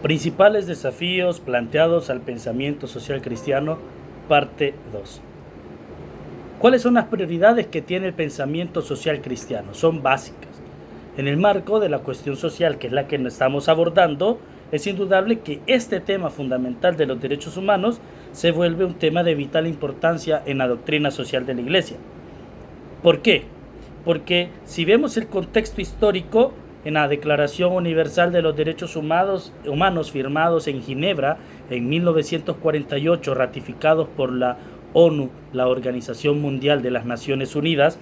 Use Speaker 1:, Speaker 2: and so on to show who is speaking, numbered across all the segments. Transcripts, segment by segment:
Speaker 1: Principales desafíos planteados al pensamiento social cristiano, parte 2. ¿Cuáles son las prioridades que tiene el pensamiento social cristiano? Son básicas. En el marco de la cuestión social, que es la que estamos abordando, es indudable que este tema fundamental de los derechos humanos se vuelve un tema de vital importancia en la doctrina social de la Iglesia. ¿Por qué? Porque si vemos el contexto histórico, en la Declaración Universal de los Derechos Humanos firmados en Ginebra en 1948, ratificados por la ONU, la Organización Mundial de las Naciones Unidas,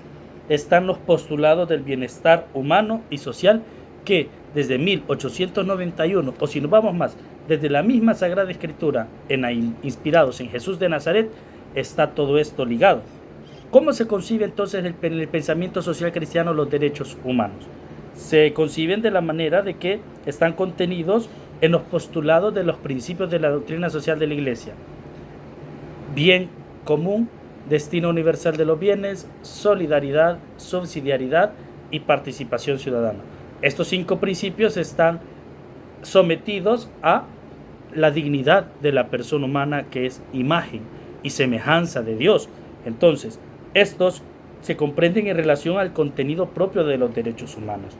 Speaker 1: están los postulados del bienestar humano y social que desde 1891, o si nos vamos más, desde la misma Sagrada Escritura, inspirados en Jesús de Nazaret, está todo esto ligado. ¿Cómo se concibe entonces en el pensamiento social cristiano los derechos humanos? Se conciben de la manera de que están contenidos en los postulados de los principios de la doctrina social de la Iglesia: bien común, destino universal de los bienes, solidaridad, subsidiariedad y participación ciudadana. Estos 5 principios están sometidos a la dignidad de la persona humana, que es imagen y semejanza de Dios. Entonces, estos se comprenden en relación al contenido propio de los derechos humanos.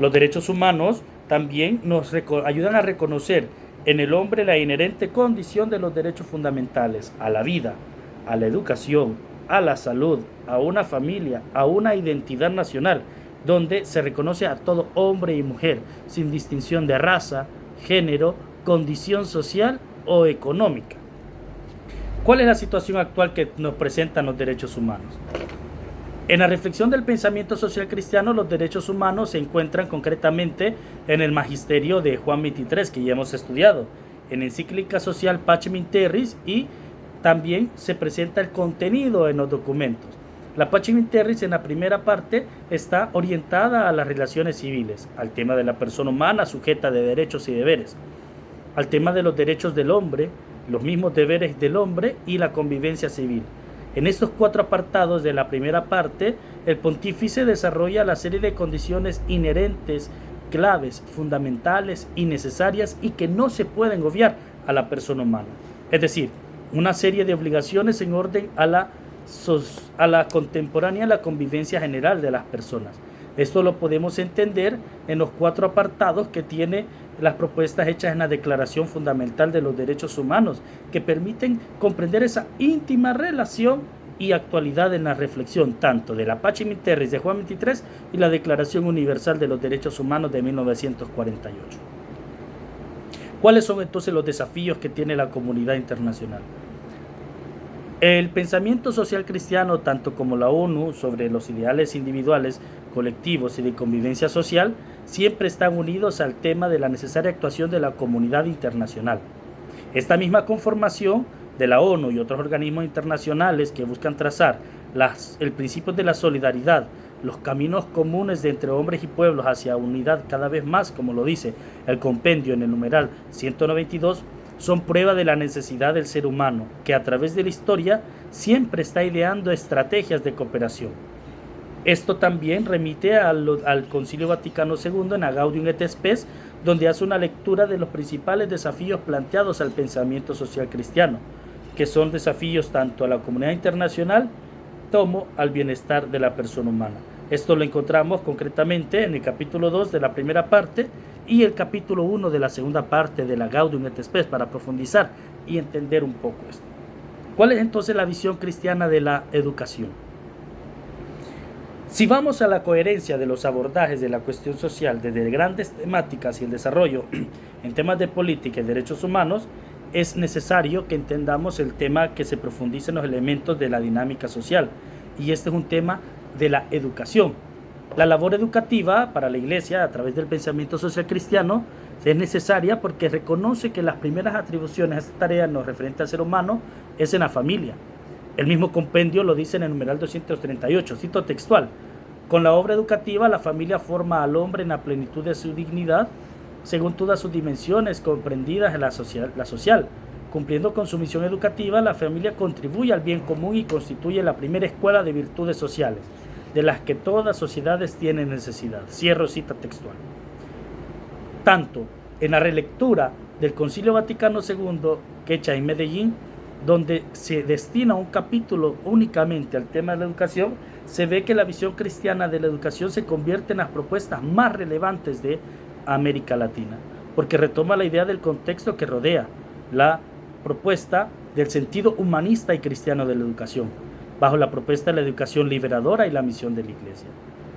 Speaker 1: Los derechos humanos también nos ayudan a reconocer en el hombre la inherente condición de los derechos fundamentales a la vida, a la educación, a la salud, a una familia, a una identidad nacional, donde se reconoce a todo hombre y mujer, sin distinción de raza, género, condición social o económica. ¿Cuál es la situación actual que nos presentan los derechos humanos? En la reflexión del pensamiento social cristiano, los derechos humanos se encuentran concretamente en el magisterio de Juan 23, que ya hemos estudiado, en encíclica social Pacem in Terris, y también se presenta el contenido en los documentos. La Pacem in Terris, en la primera parte, está orientada a las relaciones civiles, al tema de la persona humana sujeta de derechos y deberes, al tema de los derechos del hombre, los mismos deberes del hombre y la convivencia civil. En estos 4 apartados de la primera parte, el pontífice desarrolla la serie de condiciones inherentes, claves, fundamentales y necesarias y que no se pueden obviar a la persona humana. Es decir, una serie de obligaciones en orden a la contemporánea, la convivencia general de las personas. Esto lo podemos entender en los 4 apartados que tiene las propuestas hechas en la Declaración Fundamental de los Derechos Humanos, que permiten comprender esa íntima relación y actualidad en la reflexión tanto de la Pacem in Terris de Juan 23 y la Declaración Universal de los Derechos Humanos de 1948. ¿Cuáles son entonces los desafíos que tiene la comunidad internacional? El pensamiento social cristiano, tanto como la ONU, sobre los ideales individuales, colectivos y de convivencia social, siempre están unidos al tema de la necesaria actuación de la comunidad internacional. Esta misma conformación de la ONU y otros organismos internacionales que buscan trazar el principio de la solidaridad, los caminos comunes de entre hombres y pueblos hacia unidad cada vez más, como lo dice el compendio en el numeral 192, son prueba de la necesidad del ser humano, que a través de la historia siempre está ideando estrategias de cooperación. Esto también remite al Concilio Vaticano II en la Gaudium et Spes, donde hace una lectura de los principales desafíos planteados al pensamiento social cristiano, que son desafíos tanto a la comunidad internacional como al bienestar de la persona humana. Esto lo encontramos concretamente en el capítulo 2 de la primera parte y el capítulo 1 de la segunda parte de la Gaudium et Spes, para profundizar y entender un poco esto. ¿Cuál es entonces la visión cristiana de la educación? Si vamos a la coherencia de los abordajes de la cuestión social desde grandes temáticas y el desarrollo en temas de política y derechos humanos, es necesario que entendamos el tema que se profundice en los elementos de la dinámica social, y este es un tema de la educación. La labor educativa para la Iglesia a través del pensamiento social cristiano es necesaria porque reconoce que las primeras atribuciones a esta tarea en lo referente al ser humano es en la familia. El mismo compendio lo dice en el numeral 238, cito textual: con la obra educativa la familia forma al hombre en la plenitud de su dignidad, según todas sus dimensiones comprendidas en la social. Cumpliendo con su misión educativa, la familia contribuye al bien común y constituye la primera escuela de virtudes sociales, de las que todas sociedades tienen necesidad. Cierro cita textual. Tanto en la relectura del Concilio Vaticano II, hecha en Medellín, donde se destina un capítulo únicamente al tema de la educación, se ve que la visión cristiana de la educación se convierte en las propuestas más relevantes de América Latina, porque retoma la idea del contexto que rodea la propuesta del sentido humanista y cristiano de la educación, bajo la propuesta de la educación liberadora y la misión de la Iglesia.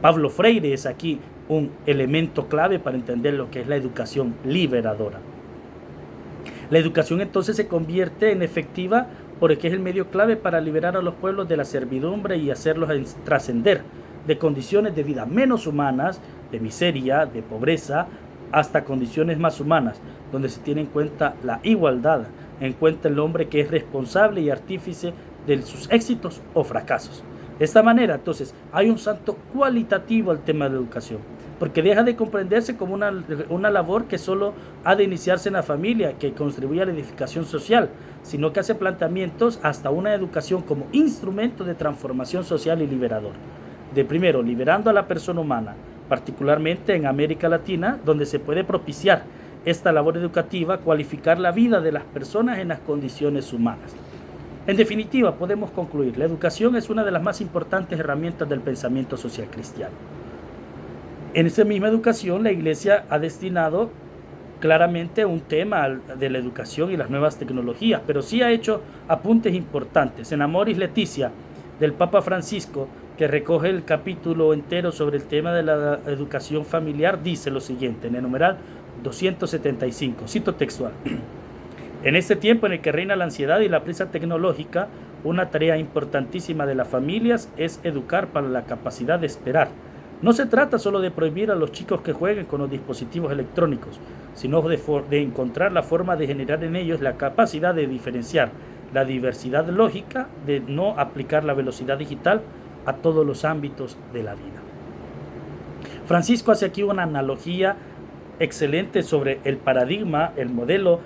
Speaker 1: Pablo Freire es aquí un elemento clave para entender lo que es la educación liberadora. La educación entonces se convierte en efectiva porque es el medio clave para liberar a los pueblos de la servidumbre y hacerlos trascender de condiciones de vida menos humanas, de miseria, de pobreza, hasta condiciones más humanas, donde se tiene en cuenta la igualdad, en cuenta el hombre que es responsable y artífice de sus éxitos o fracasos. De esta manera, entonces, hay un salto cualitativo al tema de la educación, porque deja de comprenderse como una labor que solo ha de iniciarse en la familia, que contribuye a la edificación social, sino que hace planteamientos hasta una educación como instrumento de transformación social y liberador. De primero, liberando a la persona humana, particularmente en América Latina, donde se puede propiciar esta labor educativa, cualificar la vida de las personas en las condiciones humanas. En definitiva, podemos concluir, la educación es una de las más importantes herramientas del pensamiento social cristiano. En esa misma educación, la Iglesia ha destinado claramente un tema de la educación y las nuevas tecnologías, pero sí ha hecho apuntes importantes. En Amoris Laetitia, del Papa Francisco, que recoge el capítulo entero sobre el tema de la educación familiar, dice lo siguiente, en el numeral 275, cito textual. En este tiempo en el que reina la ansiedad y la prisa tecnológica, una tarea importantísima de las familias es educar para la capacidad de esperar. No se trata solo de prohibir a los chicos que jueguen con los dispositivos electrónicos, sino de encontrar la forma de generar en ellos la capacidad de diferenciar la diversidad lógica, de no aplicar la velocidad digital a todos los ámbitos de la vida. Francisco hace aquí una analogía excelente sobre el paradigma, el modelo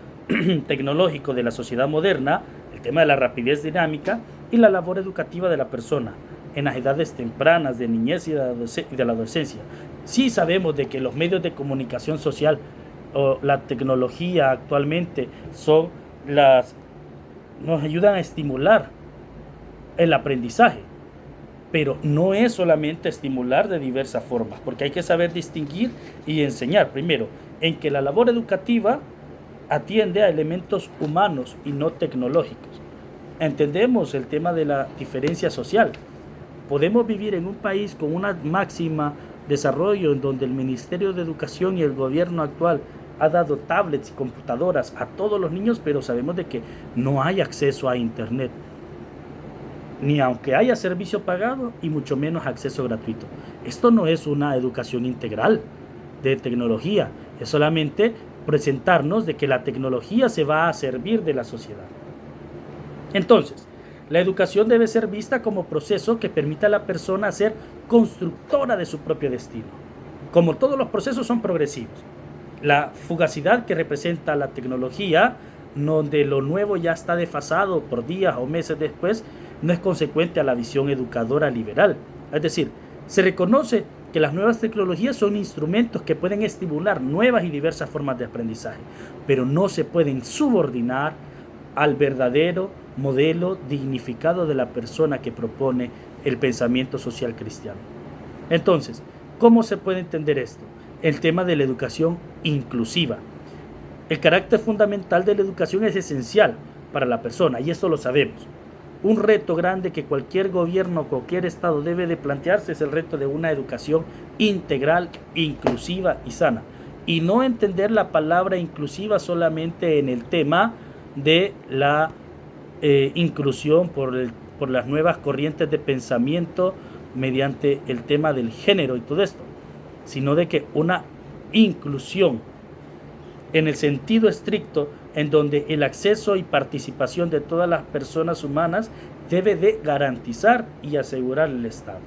Speaker 1: tecnológico de la sociedad moderna, el tema de la rapidez dinámica y la labor educativa de la persona en las edades tempranas de niñez y de la adolescencia. Sí sabemos de que los medios de comunicación social o la tecnología actualmente nos ayudan a estimular el aprendizaje, pero no es solamente estimular de diversas formas, porque hay que saber distinguir y enseñar primero en que la labor educativa atiende a elementos humanos y no tecnológicos. Entendemos el tema de la diferencia social. Podemos vivir en un país con una máxima desarrollo en donde el Ministerio de Educación y el gobierno actual ha dado tablets y computadoras a todos los niños, pero sabemos de que no hay acceso a Internet, ni aunque haya servicio pagado y mucho menos acceso gratuito. Esto no es una educación integral de tecnología, es solamente presentarnos de que la tecnología se va a servir de la sociedad. Entonces, la educación debe ser vista como proceso que permita a la persona ser constructora de su propio destino. Como todos los procesos son progresivos, la fugacidad que representa la tecnología, donde lo nuevo ya está desfasado por días o meses después, no es consecuente a la visión educadora liberal. Es decir, se reconoce que las nuevas tecnologías son instrumentos que pueden estimular nuevas y diversas formas de aprendizaje, pero no se pueden subordinar al verdadero modelo dignificado de la persona que propone el pensamiento social cristiano. Entonces, ¿cómo se puede entender esto? El tema de la educación inclusiva. El carácter fundamental de la educación es esencial para la persona, y esto lo sabemos. Un reto grande que cualquier gobierno, cualquier estado debe de plantearse es el reto de una educación integral, inclusiva y sana. Y no entender la palabra inclusiva solamente en el tema de la inclusión por las nuevas corrientes de pensamiento mediante el tema del género y todo esto, sino de que una inclusión en el sentido estricto en donde el acceso y participación de todas las personas humanas debe de garantizar y asegurar el Estado.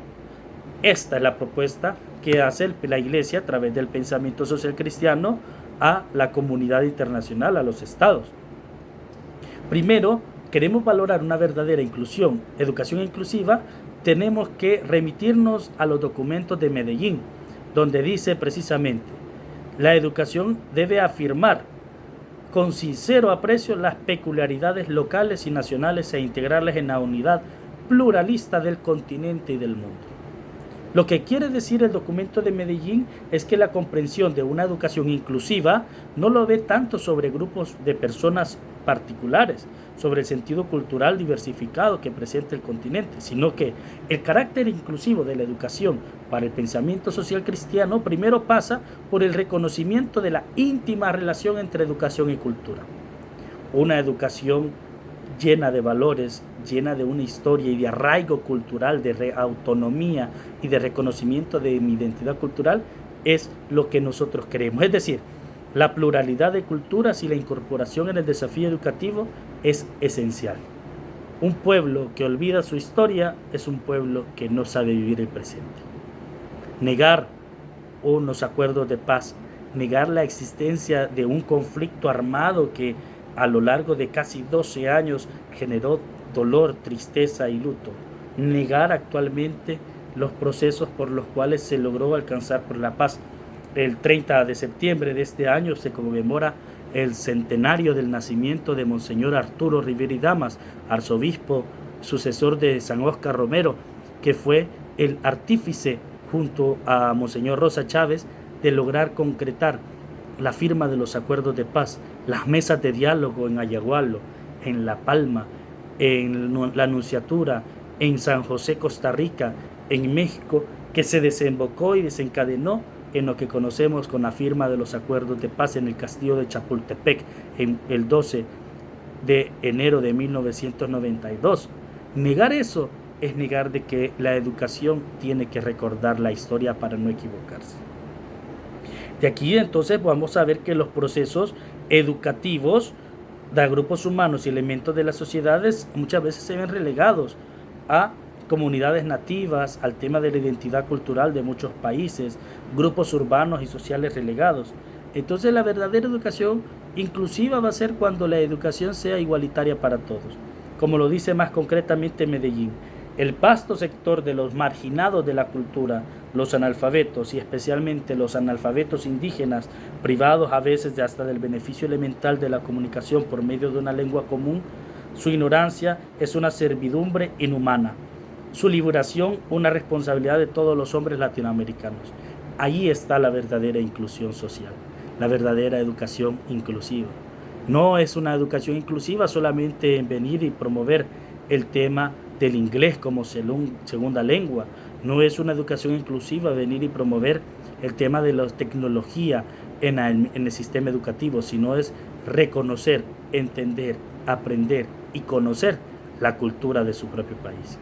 Speaker 1: Esta es la propuesta que hace la Iglesia a través del pensamiento social cristiano a la comunidad internacional, a los estados. Primero, queremos valorar una verdadera inclusión, educación inclusiva, tenemos que remitirnos a los documentos de Medellín, donde dice precisamente, la educación debe afirmar con sincero aprecio las peculiaridades locales y nacionales e integrarlas en la unidad pluralista del continente y del mundo. Lo que quiere decir el documento de Medellín es que la comprensión de una educación inclusiva no lo ve tanto sobre grupos de personas particulares, sobre el sentido cultural diversificado que presenta el continente, sino que el carácter inclusivo de la educación para el pensamiento social cristiano primero pasa por el reconocimiento de la íntima relación entre educación y cultura. Una educación llena de valores, llena de una historia y de arraigo cultural, de autonomía y de reconocimiento de mi identidad cultural, es lo que nosotros queremos. Es decir, la pluralidad de culturas y la incorporación en el desafío educativo es esencial. Un pueblo que olvida su historia es un pueblo que no sabe vivir el presente. Negar unos acuerdos de paz, negar la existencia de un conflicto armado que a lo largo de casi 12 años generó dolor, tristeza y luto. Negar actualmente los procesos por los cuales se logró alcanzar por la paz. El 30 de septiembre de este año se conmemora el centenario del nacimiento de Monseñor Arturo Rivera y Damas, arzobispo sucesor de San Óscar Romero, que fue el artífice junto a Monseñor Rosa Chávez de lograr concretar la firma de los acuerdos de paz, las mesas de diálogo en Ayagualo, en La Palma, en la Nunciatura, en San José, Costa Rica, en México, que se desembocó y desencadenó en lo que conocemos con la firma de los acuerdos de paz en el castillo de Chapultepec en el 12 de enero de 1992. Negar eso es negar de que la educación tiene que recordar la historia para no equivocarse. De aquí entonces vamos a ver que los procesos educativos de grupos humanos y elementos de las sociedades muchas veces se ven relegados a comunidades nativas, al tema de la identidad cultural de muchos países, grupos urbanos y sociales relegados. Entonces la verdadera educación inclusiva va a ser cuando la educación sea igualitaria para todos, como lo dice más concretamente Medellín. El vasto sector de los marginados de la cultura, los analfabetos y especialmente los analfabetos indígenas, privados a veces de hasta del beneficio elemental de la comunicación por medio de una lengua común, su ignorancia es una servidumbre inhumana, su liberación una responsabilidad de todos los hombres latinoamericanos. Ahí está la verdadera inclusión social, la verdadera educación inclusiva. No es una educación inclusiva solamente en venir y promover el tema del inglés como segunda lengua. No es una educación inclusiva venir y promover el tema de la tecnología en el sistema educativo, sino es reconocer, entender, aprender y conocer la cultura de su propio país.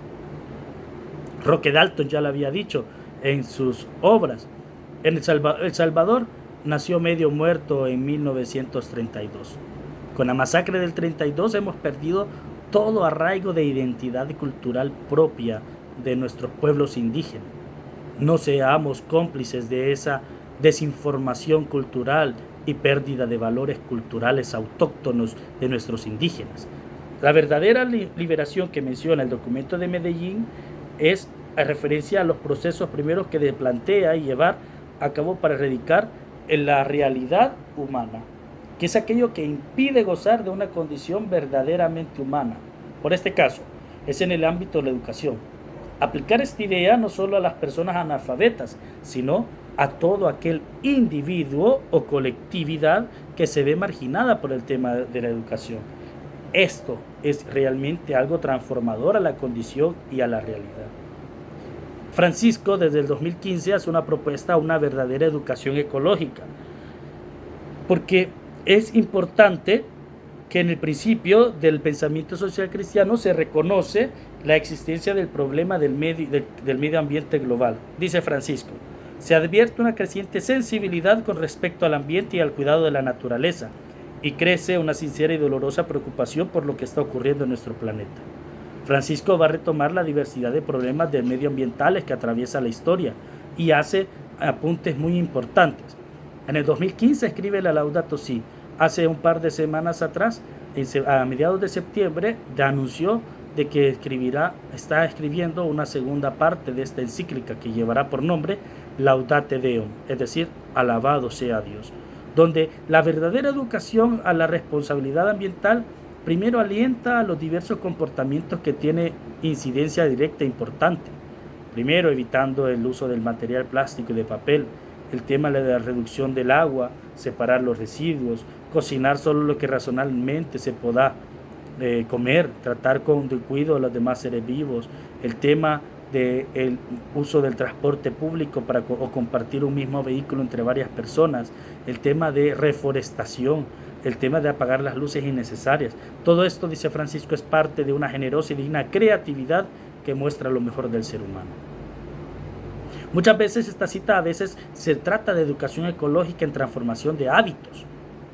Speaker 1: Roque Dalton ya lo había dicho en sus obras. En El Salvador nació medio muerto en 1932. Con la masacre del 32 hemos perdido todo arraigo de identidad cultural propia de nuestros pueblos indígenas. No seamos cómplices de esa desinformación cultural y pérdida de valores culturales autóctonos de nuestros indígenas. La verdadera liberación que menciona el documento de Medellín es a referencia a los procesos primeros que plantea y llevar a cabo para erradicar en la realidad humana, que es aquello que impide gozar de una condición verdaderamente humana. Por este caso, es en el ámbito de la educación. Aplicar esta idea no solo a las personas analfabetas, sino a todo aquel individuo o colectividad que se ve marginada por el tema de la educación. Esto es realmente algo transformador a la condición y a la realidad. Francisco, desde el 2015, hace una propuesta a una verdadera educación ecológica, porque es importante que en el principio del pensamiento social cristiano se reconoce la existencia del problema del medio ambiente global. Dice Francisco, se advierte una creciente sensibilidad con respecto al ambiente y al cuidado de la naturaleza, y crece una sincera y dolorosa preocupación por lo que está ocurriendo en nuestro planeta. Francisco va a retomar la diversidad de problemas medioambientales que atraviesa la historia y hace apuntes muy importantes. En el 2015 escribe la Laudato Si. Hace un par de semanas atrás, a mediados de septiembre, ya anunció de que está escribiendo una segunda parte de esta encíclica que llevará por nombre Laudate Deum, es decir, alabado sea Dios. donde la verdadera educación a la responsabilidad ambiental primero alienta a los diversos comportamientos que tienen incidencia directa e importante. Primero, evitando el uso del material plástico y de papel, el tema de la reducción del agua, separar los residuos, cocinar solo lo que razonablemente se pueda comer, tratar con descuido a los demás seres vivos, el tema del uso del transporte público o compartir un mismo vehículo entre varias personas, el tema de reforestación, el tema de apagar las luces innecesarias. Todo esto, dice Francisco, es parte de una generosa y digna creatividad que muestra lo mejor del ser humano. Muchas veces esta cita se trata de educación ecológica en transformación de hábitos.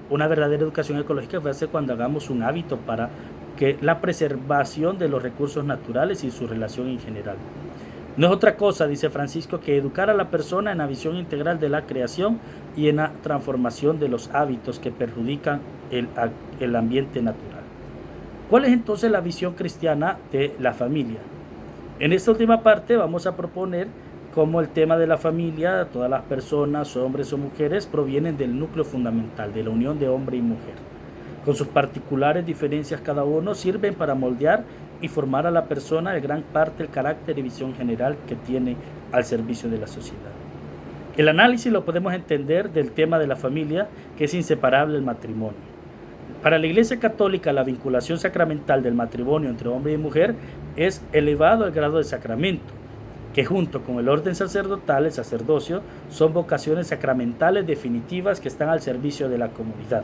Speaker 1: Una verdadera educación ecológica va a ser cuando hagamos un hábito para que la preservación de los recursos naturales y su relación en general. No es otra cosa, dice Francisco, que educar a la persona en la visión integral de la creación y en la transformación de los hábitos que perjudican el ambiente natural. ¿Cuál es entonces la visión cristiana de la familia? En esta última parte vamos a proponer cómo el tema de la familia, todas las personas, hombres o mujeres, provienen del núcleo fundamental, de la unión de hombre y mujer. Con sus particulares diferencias cada uno, sirven para moldear y formar a la persona en gran parte el carácter y visión general que tiene al servicio de la sociedad. El análisis lo podemos entender del tema de la familia, que es inseparable del matrimonio. Para la Iglesia Católica, la vinculación sacramental del matrimonio entre hombre y mujer es elevado al grado de sacramento, que junto con el orden sacerdotal, el sacerdocio, son vocaciones sacramentales definitivas que están al servicio de la comunidad.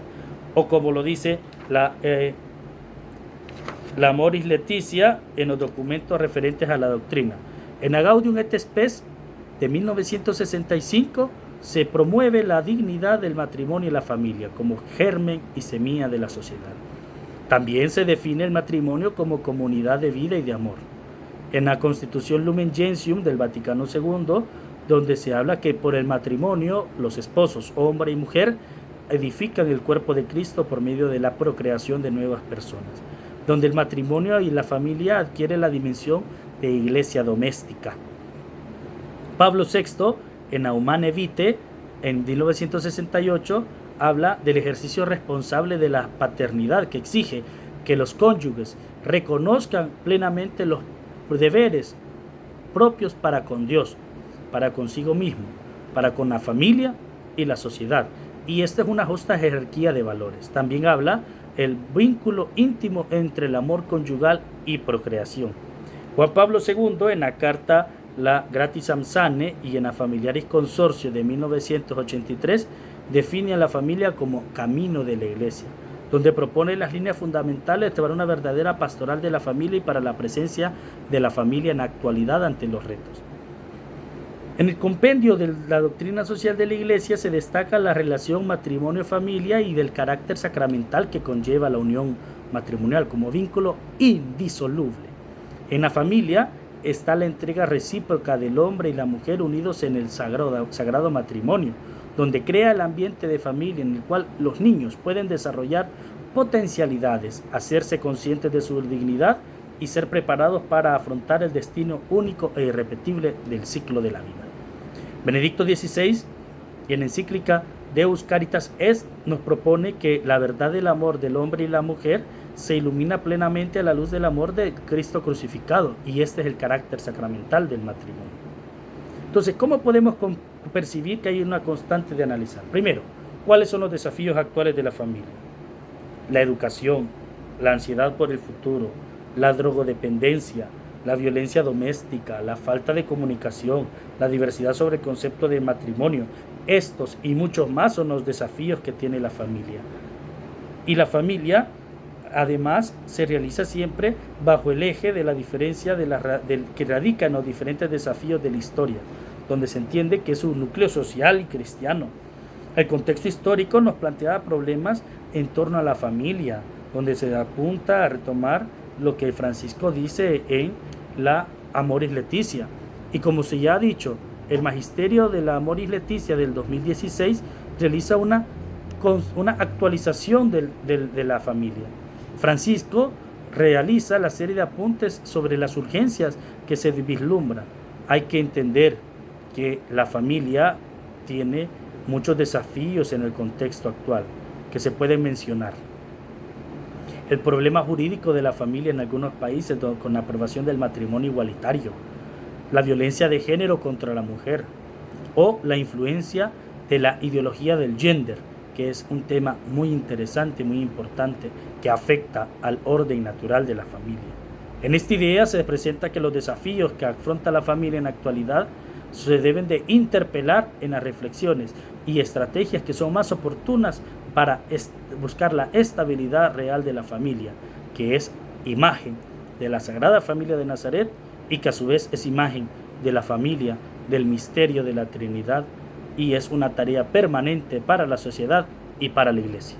Speaker 1: O como lo dice la Amoris Laetitia en los documentos referentes a la doctrina. En la Gaudium et Spes de 1965 se promueve la dignidad del matrimonio y la familia como germen y semilla de la sociedad. También se define el matrimonio como comunidad de vida y de amor. En la Constitución Lumen Gentium del Vaticano II, donde se habla que por el matrimonio los esposos, hombre y mujer, edifican el cuerpo de Cristo por medio de la procreación de nuevas personas, donde el matrimonio y la familia adquiere la dimensión de iglesia doméstica. Pablo VI, en Humanae Vitae, en 1968, habla del ejercicio responsable de la paternidad, que exige que los cónyuges reconozcan plenamente los deberes propios para con Dios, para consigo mismo, para con la familia y la sociedad. Y esta es una justa jerarquía de valores. También habla el vínculo íntimo entre el amor conyugal y procreación. Juan Pablo II, en la carta La Gratiam Sane y en la Familiaris Consortio de 1983, define a la familia como camino de la Iglesia, donde propone las líneas fundamentales para una verdadera pastoral de la familia y para la presencia de la familia en la actualidad ante los retos. En el compendio de la doctrina social de la Iglesia se destaca la relación matrimonio-familia y del carácter sacramental que conlleva la unión matrimonial como vínculo indisoluble. En la familia está la entrega recíproca del hombre y la mujer unidos en el sagrado matrimonio, donde crea el ambiente de familia en el cual los niños pueden desarrollar potencialidades, hacerse conscientes de su dignidad y ser preparados para afrontar el destino único e irrepetible del ciclo de la vida. Benedicto XVI, en la encíclica Deus Caritas Est, nos propone que la verdad del amor del hombre y la mujer se ilumina plenamente a la luz del amor de Cristo crucificado, y este es el carácter sacramental del matrimonio. Entonces, ¿cómo podemos percibir que hay una constante de analizar? Primero, ¿cuáles son los desafíos actuales de la familia? La educación, la ansiedad por el futuro, la drogodependencia, la violencia doméstica, la falta de comunicación, la diversidad sobre el concepto de matrimonio. Estos y muchos más son los desafíos que tiene la familia. Y la familia, además, se realiza siempre bajo el eje de la diferencia que radica en los diferentes desafíos de la historia, donde se entiende que es un núcleo social y cristiano. El contexto histórico nos plantea problemas en torno a la familia, donde se apunta a retomar lo que Francisco dice en la Amoris Laetitia. Y como se ya ha dicho, el magisterio de la Amoris Laetitia del 2016 realiza una actualización de la familia. Francisco realiza la serie de apuntes sobre las urgencias que se vislumbran. Hay que entender que la familia tiene muchos desafíos en el contexto actual que se pueden mencionar. El problema jurídico de la familia en algunos países con la aprobación del matrimonio igualitario, la violencia de género contra la mujer o la influencia de la ideología del gender, que es un tema muy interesante, muy importante, que afecta al orden natural de la familia. En esta idea se presenta que los desafíos que afronta la familia en la actualidad se deben de interpelar en las reflexiones y estrategias que son más oportunas para buscar la estabilidad real de la familia, que es imagen de la Sagrada Familia de Nazaret y que a su vez es imagen de la familia del misterio de la Trinidad, y es una tarea permanente para la sociedad y para la Iglesia.